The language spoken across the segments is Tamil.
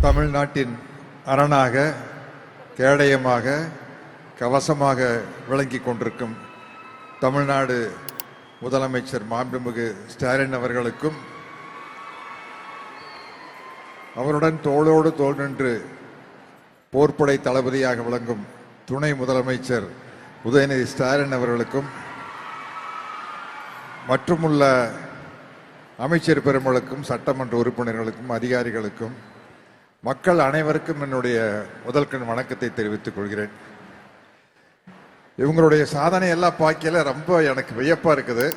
தமிழ்நாட்டின் அரணாக, கேடயமாக, கவசமாக விளங்கி கொண்டிருக்கும் தமிழ்நாடு முதலமைச்சர் மாண்புமிகு ஸ்டாலின் அவர்களுக்கும், அவருடன் தோளோடு தோள் நின்று போர்ப்படை தளபதியாக விளங்கும் துணை முதலமைச்சர் உதயநிதி ஸ்டாலின் அவர்களுக்கும், மற்றுமுள்ள அமைச்சர் பெருமளுக்கும், சட்டமன்ற உறுப்பினர்களுக்கும், அதிகாரிகளுக்கும், மக்கள் அனைவருக்கும் என்னுடைய முதல்கண் வணக்கத்தை தெரிவித்துக் கொள்கிறேன். இவங்களுடைய சாதனை எல்லாம் பார்க்கல ரொம்ப எனக்கு வியப்பா இருக்குது.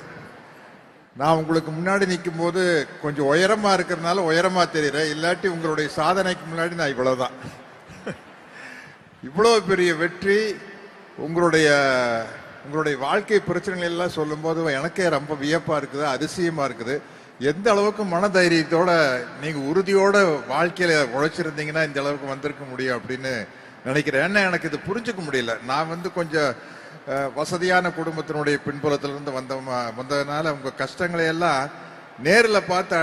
நான் உங்களுக்கு முன்னாடி நிற்கும் போது கொஞ்சம் உயரமா இருக்கிறதுனால உயரமா தெரியுறேன். இல்லாட்டி உங்களுடைய சாதனைக்கு முன்னாடி நான் இவ்வளவுதான். இவ்வளவு பெரிய வெற்றி, உங்களுடைய வாழ்க்கை பிரச்சனைகள் எல்லாம் சொல்லும் போது எனக்கே ரொம்ப வியப்பா இருக்குது, அதிசயமா இருக்குது. எந்த அளவுக்கு மனதைரியத்தோட நீங்க உறுதியோட வாழ்க்கையில உழைச்சிருந்தீங்கன்னா இந்த அளவுக்கு வந்திருக்க முடியும் அப்படின்னு நினைக்கிறேன். ஏன்னா எனக்கு இது புரிஞ்சுக்க முடியல. நான் கொஞ்சம் வசதியான குடும்பத்தினுடைய பின்புலத்திலிருந்து வந்ததுனால உங்க கஷ்டங்களை எல்லாம் நேரில் பார்த்து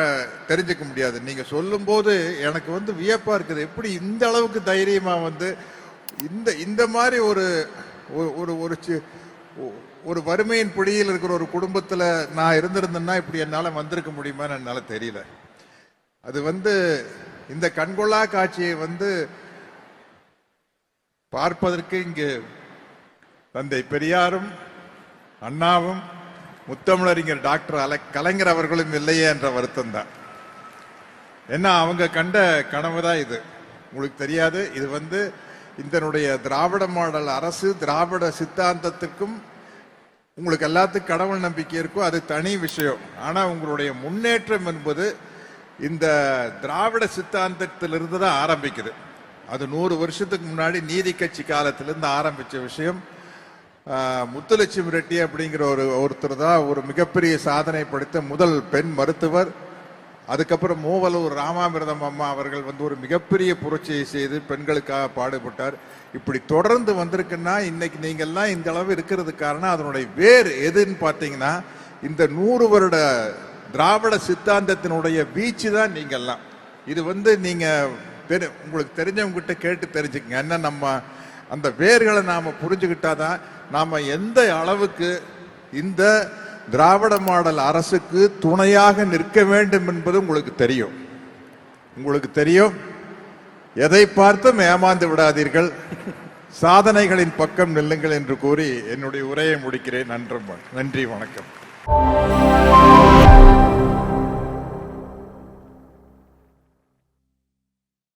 தெரிஞ்சுக்க முடியாது. நீங்க சொல்லும் போது எனக்கு வியப்பா இருக்குது. எப்படி இந்த அளவுக்கு தைரியமா இந்த மாதிரி ஒரு வறுமையின் பிடியில் இருக்கிற ஒரு குடும்பத்துல நான் இருந்திருந்தேன்னா இப்படி என்னால வந்திருக்க முடியுமான்னு என்னால தெரியல. அது இந்த கண்கொள்ளா காட்சியை பார்ப்பதற்கு இங்கு தந்தை பெரியாரும், அண்ணாவும், முத்தமிழறிஞர் டாக்டர் கலைஞர் அவர்களும் இல்லையே என்ற வருத்தம் தான். ஏன்னா அவங்க கண்ட கனவுதான் இது. உங்களுக்கு தெரியாது, இது இதனுடைய திராவிட மாடல் அரசு, திராவிட சித்தாந்தத்துக்கும் உங்களுக்கு எல்லாத்துக்கும் கடவுள் நம்பிக்கை இருக்கும், அது தனி விஷயம். ஆனா உங்களுடைய முன்னேற்றம் என்பது இந்த திராவிட சித்தாந்தத்திலிருந்து தான் ஆரம்பிக்குது. அது 100 வருஷத்துக்கு முன்னாடி நீதி கட்சி காலத்திலிருந்து ஆரம்பிச்ச விஷயம். முத்துலட்சுமி ரெட்டி அப்படிங்கிற ஒருத்தர் தான் ஒரு மிகப்பெரிய சாதனை படைத்த முதல் பெண் மருத்துவர். அதுக்கப்புறம் மூவலூர் ராமாமிர்தம் அம்மா அவர்கள் ஒரு மிகப்பெரிய புரட்சியை செய்து பெண்களுக்காக பாடுபட்டார். இப்படி தொடர்ந்து வந்திருக்குன்னா இன்னைக்கு நீங்கள்லாம் இந்த அளவு இருக்கிறது காரணம் அதனுடைய வேர் எதுன்னு பார்த்தீங்கன்னா இந்த 100 வருட திராவிட சித்தாந்தத்தினுடைய வீச்சு தான் நீங்கள்லாம். இது நீங்க உங்களுக்கு தெரிஞ்சவங்க கிட்ட கேட்டு தெரிஞ்சுக்கங்க. என்ன நம்ம அந்த வேர்களை நாம புரிஞ்சுக்கிட்டாதான் நாம எந்த அளவுக்கு இந்த திராவிட மாடல் அரசுக்கு துணையாக நிற்க வேண்டும் என்பது உங்களுக்கு தெரியும். எதை பார்த்தும் ஏமாந்து விடாதீர்கள், சாதனைகளின் பக்கம் நில்லுங்கள் என்று கூறி என்னுடைய உரையை முடிக்கிறேன். நன்றி, வணக்கம்.